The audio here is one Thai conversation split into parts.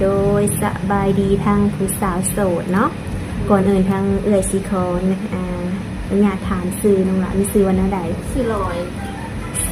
โดยสบายดีทางผู้สาวโสดเนาะก่อนอื่นทางเอื้อยสิขออยากถามซื้อน้องละมีซื้อวันใดสี่ร้อย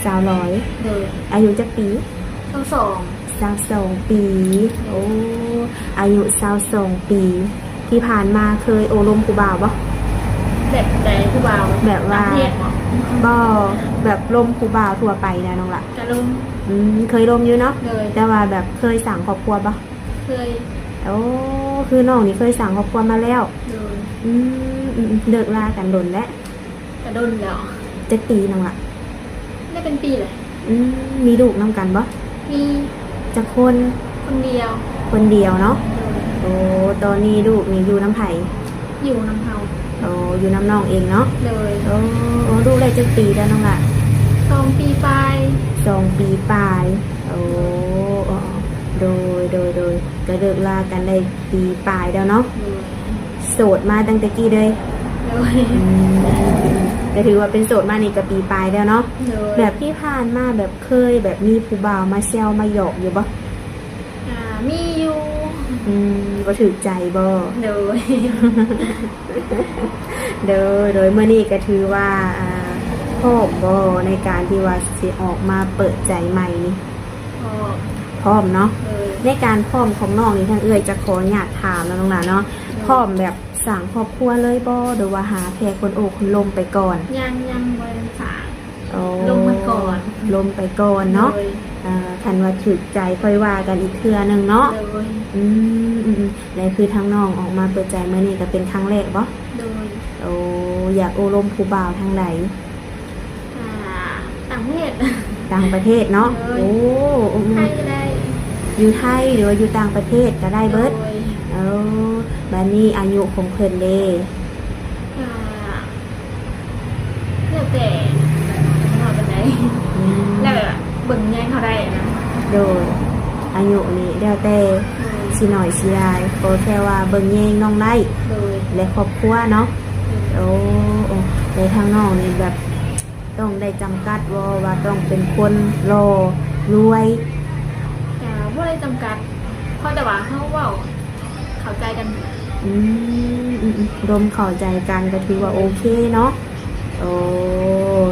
สาวร้อยโดยอายุจักปี22 ปีโอ้อายุ22 ปีที่ผ่านมาเคยโอลมผู้บ่าวบ่แบบใจผู้บ่าวแบบว่าบ่แบบลมผู้บ่าวทั่วไปนะน้องละจะลมเคยลมอยู่เนาะแต่ว่าแบบเคยสั่งครอบครัวบ่เคยโอ้คือน้องนี่เคยสั่งครอบครัวมาแล้วเลิกลากันโดนแล้วกระโดนแล้วจะปีน้องละได้เป็นปีเลยมีลูกน้ำกันบ่มีจะคนเดียวเนาะโอ้ตอนนี้ลูกนี่อยู่น้ำไผ่อยู่น้ำเฮาโอ้อยู่น้ำน้องเองเนาะเลยโอ้ลูกได้จะปีแล้วน้องละ2 ปีปลาย2 ปีปลายโอ้โดยก็เลิกลากันได้ปีปลายแล้วเนาะโสดมาตั้งแต่กี้เลยก็ถือว่าเป็นโสดมานี่ก็ปีปลายแล้วเนาะแบบที่ผ่านมาแบบเคยแบบมีผู้บ่าวมาแซวมาหยอกอยู่บ่มีอยู่บ่ถือใจบ่โดยโดยเมื่อนี้ก็ถือว่าพร้อมบ่ในการที่ว่าสิออกมาเปิดใจใหม่นี่พร้อมเนาะในการพร้อมของน้องนี่ทางเอื้อยจะขออนุญาตถามแล้วน้องหลานเนาะพร้อมแบบสั่งครอบครัวเลยบ่หรือว่าหาแค่คนโอ้คนลมไปก่อนยังบ่ได้สั่งลมไปก่อนเนาะคันว่าถูกใจค่อยว่ากันอีกเทื่อนึงเนาะแล้วคือทางน้องออกมาเปิดใจเมื่อนี้ก็เป็นครั้งแรกบ่โอ้อยากโอลมผู้บ่าวทางไหนต่างประเทศเนาะโอ้ไทยก็ได้อยู่ไทยหรือว่าอยู่ต่างประเทศก็ได้เบิดบัดนี้อายุของเพิ่นเด้แล้วแต่เขาเป็นไงแล้วแบบเบิ่งแย่งเขาได้นะโดยอายุนี่แล้วแต่สิหน่อยสิหลายก็แค่ว่าเบิ่งแย่งน้องได้และครอบครัวเนาะโอ้ในทางน้องนี่แบบต้องได้จำกัดว่าต้องเป็นคนรวยบ่ได้จำกัดเพราะแต่ว่าเขาเว้าเข้าใจกันรวมเข้าใจกันก็ถือว่าโอเคเนาะโอ้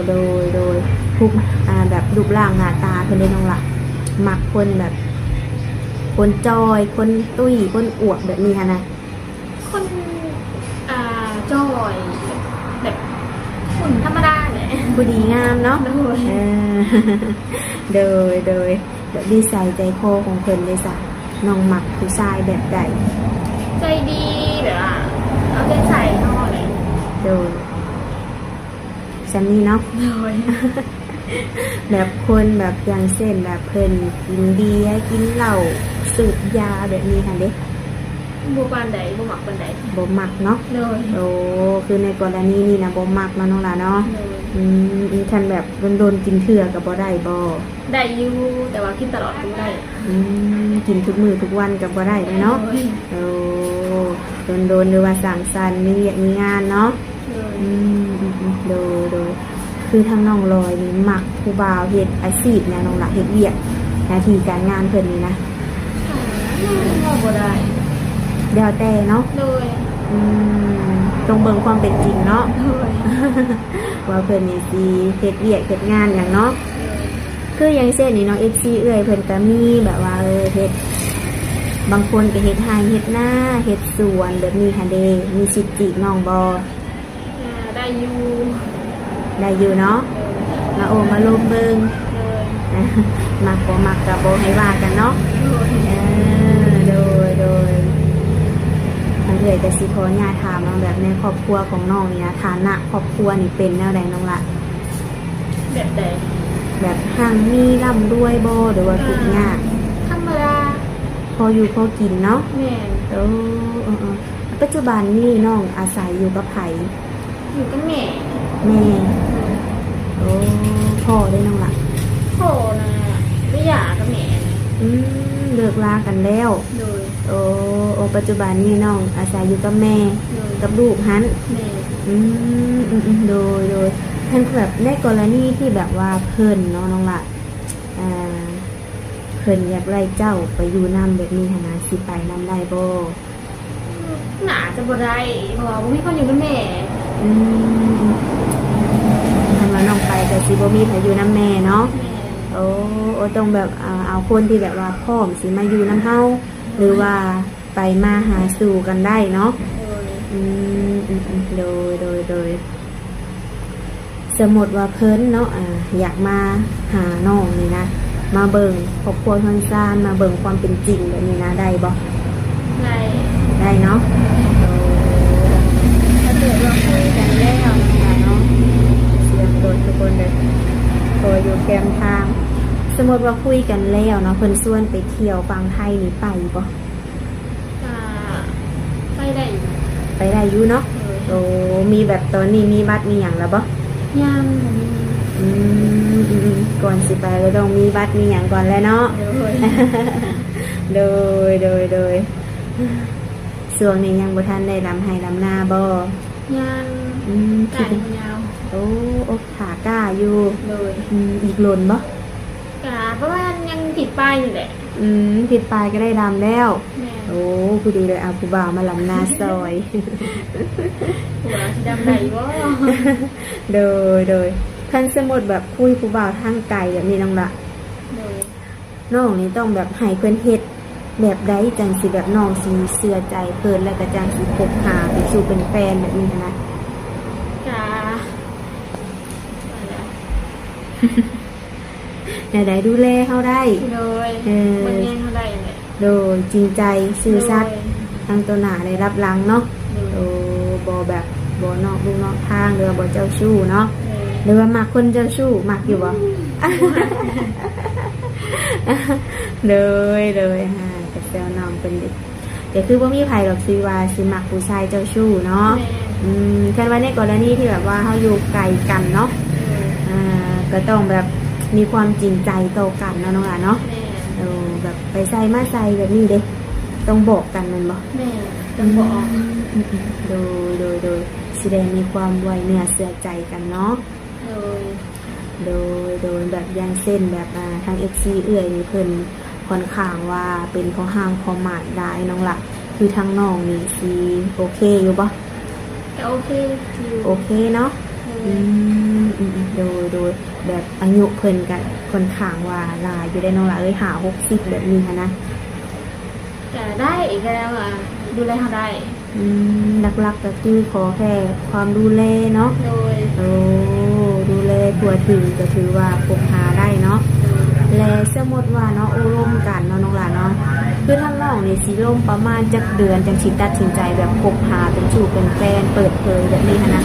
โดยทุกแบบรูปร่างหน้าตาเพิ่นได้น้องละมักคนแบบคนจอยคนตุ้ยคนอวบแบบนี้ฮะนะคนจอยแบบหุ่นธรรมดาแหละผู้ดีงามเนาะโดยแบบดีใส่ใจคอของเพิ่นเลยจ้ะน้องมักผู้ชายแบบใดใจดีแบบว่าเอาใจใส่เขาเลยโดยฉันนี่เนาะแบบคนแบบอย่างเช่นแบบเพิ่นกินเบียร์กินเหล้าสูบยาแบบนี้ค่ะเด็กบ่ปานใดบ่มักปานใดบ่มักเนาะโอ้คือในกรณีนี้นะบ่มักน้องล่ะเนาะท่านแบบโดนกินเถื่อก็บ่ได้บ่ได้อยู่แต่ว่ากินตลอดบ่ได้กินทุกมื้อทุกวันก็บ่ได้เนาะโอ้โดนหรือว่าสังสรรค์มีงานเนาะโดยคือทางน้องลอยนี่มักผู้บ่าวเฮ็ดอาชีพเนี่ยน้องล่ะเฮ็ดเวียกหน้าที่การงานเพิ่นนี่นะบ่ได้แล้วแต่เนาะต้องเบิ่งความเป็นจริงเนาะว่าเพิ่นนี่สิเฮ็ดเวียกเฮ็ดงานหยังเนาะคืออย่างเช่นนี่เนาะ FC เอื้อยเพิ่นก็มีแบบว่าเฮ็ดบางคนก็เฮ็ดไร่เฮ็ดนาเฮ็ดสวนแบบนี้ค่ะเด้มีสิทธิ์จีบน้องบ่ได้อยู่เนาะมาโอมาลมเบิ่งมักบ่มักก็บ่ให้ว่ากันเนาะโดยมันเลยจะสิขออนุญาตถามน้องแบบในครอบครัวของน้องนี่นะฐานะครอบครัวนี่เป็นแนวใดน้องละแบบใดแบบห่างมีร่ำรวยบ่หรือว่าทุกข์ยากธรรมดาพออยู่พอกินเนาะแม่ปัจจุบันนี่น้องอาศัยอยู่กับไผอยู่กับแม่โอ้พ่อได้น้องละพ่อนะไม่อยากกับแม่เลิกลากันแล้วโอ้ปัจจุบันนี่น้องอาศัยอยู่กับแม่กับลูกหันโดยท่านแบบในกรณีที่แบบว่าเพิ่นเนาะน้องละเ พิ่นอยากไล่เจ้าไปอยู่นำแบบนี้หั้นนะสิไปนำได้บ่ หนาจะบ่ได้เพราะว่าบ่มีคนอยู่กับแม่ ถ้ามาน้องไปก็สิบ่มีไผอยู่นำแม่เนาะ แม่ โอ้ต้องแบบเอาคนที่แบบว่าพร้อมสิมาอยู่นำเฮาหรือว่าไปมาหาสู่กันได้เนาะ โดยสมมติว่าเพิ่นเนาะอยากมาหาน้องนี่นะมาเบิ่งครอบครัวทางซานมาเบิ่งความเป็นจริงแบบนี้นะได้บ่ ได้เนาะถ้าเกิดว่าคุยกันแล้วนะคะเนาะเสียงโดนทุกคนเลยโตอยู่แคมทางสมมติว่าคุยกันแล้วเนาะเพิ่นชวนไปเที่ยวฟังไทยนี่ไปบ่ ไปได้ ไปได้อยู่เนาะโอ้มีแบบตอนนี้มีบัตรมีหยังแล้วบ่ ยัง ก่อนสิไปก็ต้องมีบัตรมีอย่างก่อนแล้วเนาะ โดยส่วนนี้ยังบ่ทันได้ลำให้ลำหน้าบ่ ยังไก่ยาว โอ้อกขากล้าอยู่ เลย อีกหล่นบ่ กาเพราะว่ายังติดป้ายอยู่แหละ ผิดปลายก็ได้ลำแล้ว แม่ โอ้ผู้ดีเลยเอาผู้บ่าวมาลำหน้าซอย หัวดำไหนวะ โดยท่านสมมติแบบคุยผู้บ่าวทางไกลแบบนี้น้องละ เลย น้องนี่ต้องแบบให้เพิ่นเฮ็ดแบบใดจังสิแบบน้องสิเชื่อใจเพิ่นแล้วก็จังสิคบหาไปสู่เป็นแฟนแบบนี้นะ กา ใดๆดูแลเฮาได้ เลยมันแย่งเขาได้เลย โดยจริงใจซื่อสัตย์ทางตัวหน้าได้รับหลังเนาะโอ้บ่แบบบ่นอกลูกนอกทางหรือว่าบ่เจ้าชู้เนาะหรือว่ามักคนเจ้าชู้มักอยู่บ่ เลยฮะกับแซวน้องเป็นเด็กแต่คือว่ามีไผหรอกสิว่าสิมักผู้ชายเจ้าชู้เนาะแค่ว่าในกรณีที่แบบว่าเขาอยู่ไกลกันเนาะก็ต้องแบบมีความจริงใจต่อกันเนาะน้องหลานเนาะแบบไปใส่มาใส่แบบนี้เด้ต้องบอกกันมันบ่ แม่ต้องบอก โดยแสดงมีความไวเนื้อเสื่อใจกันเนาะ โดยแบบอย่างเส้นแบบทาง FC เอื่อยนี่เพิ่นค่อนข้างว่าเป็นข้อห้ามข้อหมายได้น้องละคือทางน้องนี่สิโอเคอยู่บ่ โอเค โอเคเนาะโดยแบบอายุเพิ่นกันค่อนข้างว่าหลายอยู่ได้น้องละ60แบบนี้นะ แต่ได้อีกแล้วดูแลเขาได้ หลักๆก็คือขอแค่ความดูแลเนาะ โดย ดูแลตัวถึงก็ถือว่าพกพาได้เนาะและสมมติว่าเนาะโอ้ร่วมกันเนาะน้องหลานเนาะคือทั้งน้องนี่สิร่มประมาณจักเดือนจังสิตัดสินใจแบบพกพาเป็นชู้เป็นแฟนเปิดเผยแบบนี้นะ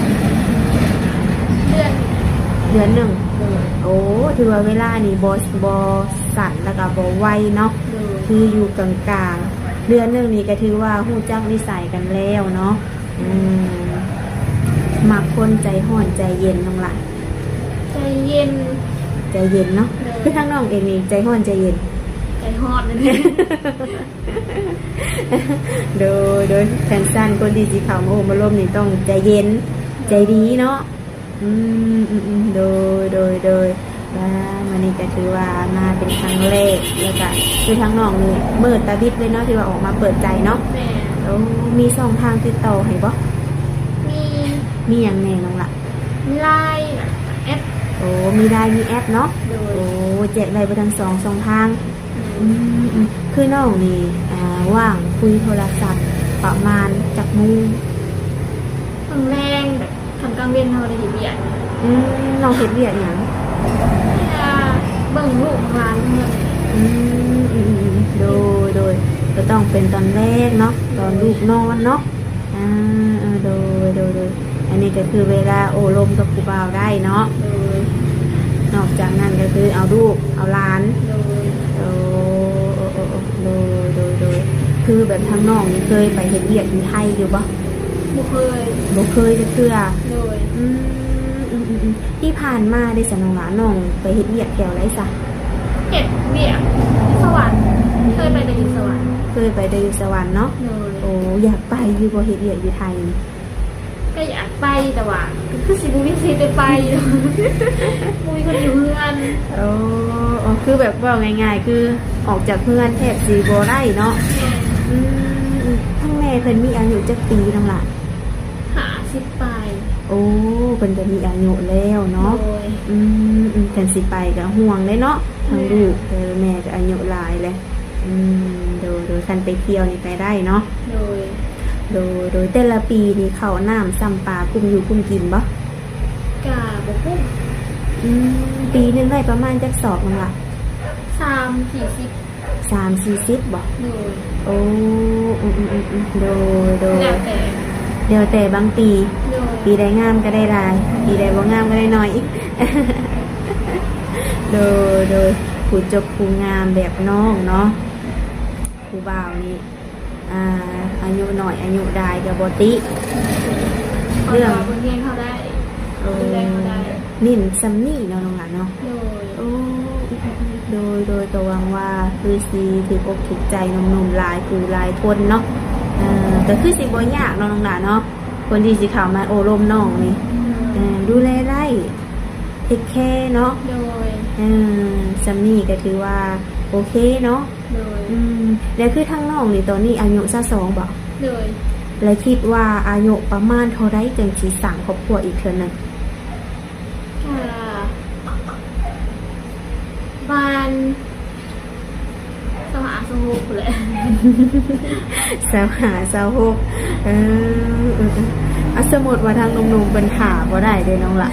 เดือนหนึ่งโอ้ถือว่าเวลานี่บอสั่นแล้วก็บอไวเนาะคืออยู่กลางๆเดือนหนึ่งนี่ก็ถือว่าฮู้จักนิสัยกันแล้วเนาะมักคนใจห่อนใจเย็นน้องหลาน ใจเย็น เนาะคือทั้งน้องเองนี่ใจห่อนใจเย็น ใจฮอดนั่นเอง โดยแฟนสั้นคนที่สีขาวมาโอมาร่มนี่ต้องใจเย็นใจดีเนาะโดยวันนี้ก็ถือว่ามาเป็นครั้งแรกแล้วก็คือทั้งน้องนี่เมื่อตาบิดเลยเนาะที่ว่าออกมาเปิดใจเนาะมีช่องทางติดต่อให้บ่มีอย่างแน่น้องล่ะ มีไลน์แอป โอ้มีได้มีแอปเนาะโอ้แจกได้ไปทั้งสองทางคือน้องนี่ว่างคุยโทรศัพท์ประมาณจักโมง ครั้งแรกแบบทำกลางเวียนเขาได้เบียด น้องเฮ็ดเวียกหยัง เบิ่งลูกร้านเงิน โดยก็ต้องเป็นตอนแรกเนาะตอนลูกนอนเนาะโดยอันนี้ก็คือเวลาโอ้ลมกับผู้บ่าวได้เนาะนอกจากนั้นก็คือเอาลูกเอาหลานโดยคือแบบทางน้องนี่เคยไปเฮ็ดเวียกที่ไทยอยู่บ่บ่เคยจะเชื่อโดยที่ผ่านมาได้สนองหลานน้องไปเฮ็ดเวียกแถวไรซะ เฮ็ดเวียกสวรรค์เคยไปแต่อยู่สวรรค์ เคยไปได้อยู่สวรรค์เนาะโอ้อยากไปอยู่บ่เฮ็ดเวียกอยู่ไทย ก็อยากไปแต่ว่าคือสิบุวิสิได้ไปบุวิคนอยู่เพื่อน โอ้คือแบบว่าง่ายๆคือออกจากเพื่อนแทบสีโบได้เนาะทั้งแม่เพิ่นมีอายุจักปีน้องล่ะ หาสิไป โอ้เพิ่นจะมีอายุแล้วเนาะ โดย เพิ่นสิไปก็ห่วงเลยเนาะทั้งลูกแม่ก็อายุหลายเลยโดยคันไปเที่ยวนี่ไปได้เนาะ โดยแต่ละปีนี่เข้าน้ำซ้ำปลากุ้มอยู่กุ้มกินบ่ กาบกุ้ง ปีหนึงได้ประมาณจักศอกนึงล่ะ 30-40 3-40บ่ โดย โอ้โดย แล้วแต่ เดี๋ยวแต่บางปี โดย ปีใดงามก็ได้หลาย ปีใดบ่งามก็ได้น้อยอีก โดยผู้จบผู้งามแบบน้องเนาะผู้บ่าวนี่อายุหน่อยอายุได้ก็บ่ติ เรื่องบนเรียนเขาได้ดูแลเขาได้ นิ่นซำนี่เนาะน้องหลานเนาะ โดย โอ้โดยตัววังว่าคือสีถืออกถูกใจหนุ่มๆหลายคือหลายคนเนาะแต่คือสิบ่ยากเนาะน้องหลานเนาะคนที่สิเข้ามาโอรมน้องนี่ดูแลได้เทคแคร์เนาะ โดย ซัมนี่ก็ถือว่าโอเคเนาะ โดย แล้วคือทั้งน้องนี่ตอนนี้อายุ22บ่ โดย แล้วคิดว่าอายุประมาณเท่าไรจึงสิสร้างครอบครัวอีกเทื่อนึง บ้านสมาสมุกเลย 25 26สมมุติว่าทางหนุ่มๆเพิ่นถามบ่ได้เด้น้องล่ะ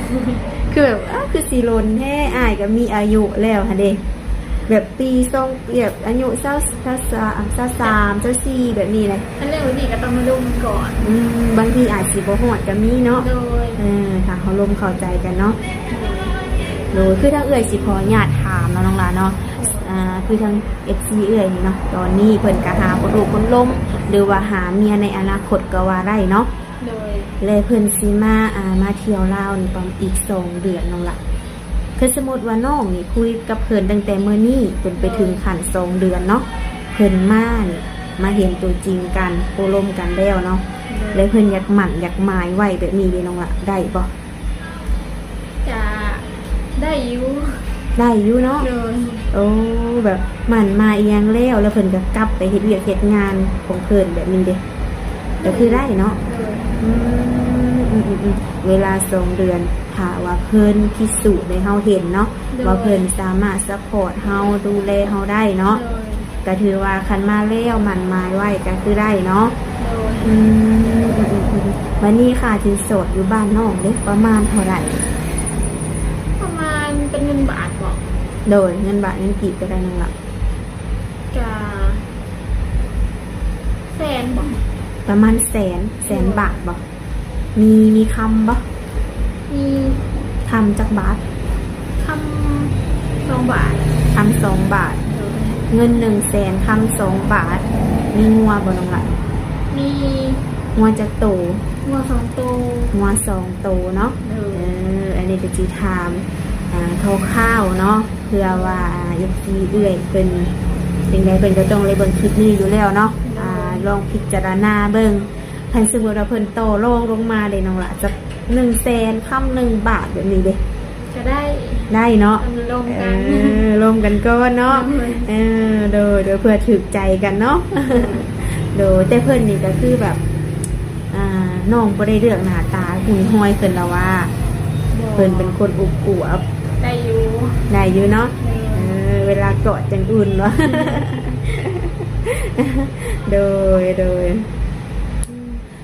คือแบบคือสิลนแท้อ้ายก็มีอายุแล้วหั่นเด้แบบปี2แบบอายุ23 24แบบนี้เลย อันเรื่องนี้ก็ต้องมาดูมันก่อน บางทีอาจสิบ่ฮอดก็มีเนาะ โดย ถ้าเขาลมเข้าใจกันเนาะโดยคือทางเอื้อยสิขออนุญาตถามเนาะน้องหลานเนาะคือทาง FC เอื้อยนี่เนาะตอนนี้เพิ่นก็หาคนรู้คนล้มหรือว่าหาเมียในอนาคตก็ว่าได้เนาะ โดย เลยเพิ่นสิมาเที่ยวลาวนี่ประมาณอีก2 เดือนน้องล่ะคือสมมุติว่าน้องนี่คุยกับเพิ่นตั้งแต่มื้อนี้จนไปถึงขั้น2 เดือนเนาะเพิ่นมาเห็นตัวจริงกันโอลมกันแล้วเนาะเลยเพิ่นอยากหมั่นอยากหมายไว้แบบนี้เด้น้องล่ะได้บ่ จะได้อยู่ ได้อยู่เนาะ โดย โอ้แบบหมั่นมาอีหยังแล้วเพิ่นก็กลับไปเฮ็ดเวียกเฮ็ดงานของเพิ่นแบบนี้เด้ก็คือได้เนาะ โดย เวลา2 เดือนถ้าว่าเพิ่นพิสูจน์ให้เฮาเห็นเนาะว่าเพิ่นสามารถซัพพอร์ตเฮาดูแลเฮาได้เนาะ โดย ก็ถือว่าคันมาแล้วหมั่นหมายไว้ก็คือได้เนาะ โดย วันนี้ค่ะสินสอดอยู่บ้านน้องเด้ประมาณเท่าไหร่ ประมาณเป็นเงินบาทบอก โดยเงินบาทเงินกีบก็ได้นั่นล่ะ กาแสนบอก ประมาณแสนบาทบ่มีคำบ่ มี คำจักบาท คำ2 บาท คำ2 บาท โดย เงิน100,000คำ2 บาท มีงัวบ่น้องล่ะ มี งัวจักโต งัว2 ตัว งัว2 โตเนาะ โดย อันนี้ก็สิถามข้าวๆเนาะเพื่อว่าFC เอื้อยเพิ่นเป็นไงเพิ่นก็ต้องเลยเบิ่งคลิปนี้อยู่แล้วเนาะลองพิจารณาเบิ่งคันสมมุติว่าเพิ่นโตลงมาเด้น้องล่ะจัก100,000คำ1 บาทแบบนี้เด้ จะได้ ได้เนาะ ลงกัน รวมกันก่อนเนาะโดยเพื่อถึกใจกันเนาะ โดยแต่เพื่อนนี่ก็คือแบบน้องบ่ได้เลือกหน้าตาหุ่นห้อยเพิ่นแล้วว่าเพิ่นเป็นคนอุบอวบ ได้อยู่ ได้อยู่เนาะเวลากอดจังอุ่นวะ โดย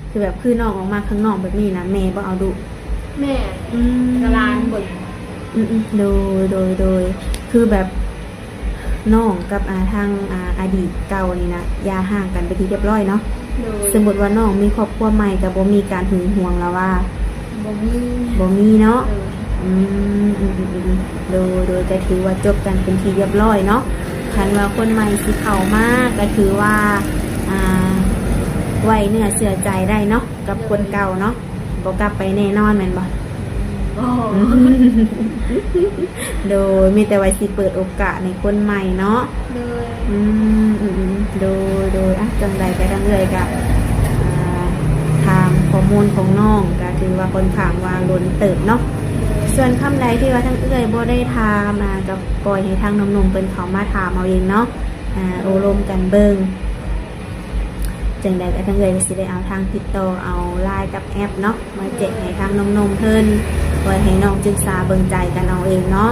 คือแบบคือน้องออกมาข้างนอกแบบนี้นะแม่บ่เอาดุ แม่กระลานบน โดยคือแบบน้องกับทางอดีตเก่านี่นะอย่าห่างกันไปที่เรียบร้อยเนาะ โดย สมมติว่าน้องมีครอบครัวใหม่กับบ่มีการหึงหวงแล้วว่า บ่มี เนาะโดยก็ถือว่าจบกันเป็นที่เรียบร้อยเนาะคันว่าคนใหม่สิเข้ามาก็ถือว่าไว้เนื้อเชื่อใจได้เนาะกับคนเก่าเนาะบ่กลับไปแน่นอนแม่นบ่ โดยมีแต่ไว้สิเปิดโอกาสในคนใหม่เนาะ โดย โดยจังใดก็ดังเลยกับถามขอ ข้อมูลของน้องก็ถือว่าค่อนข้างว่าล้นเติบเนาะส่วนคำใดที่ว่าทั้งเอื้อยบ่ได้ถามก็ปล่อยให้ทางหนุ่มๆเพิ่นเขามาถามเอาเองเนาะโอลมกันเบิ่งจังใดก็ทั้งเอื้อยก็สิได้เอาทางติดต่อเอาไลน์กับแอปเนาะมาแจกให้ทางหนุ่มๆเพิ่นไว้ให้น้องศึกษาเบิ่งใจกันเอาเองเนาะ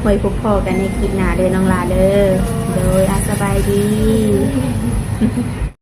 ไว้พบพอกันในคลิปหน้าเด้อน้องลาเด้อโดยสบายดี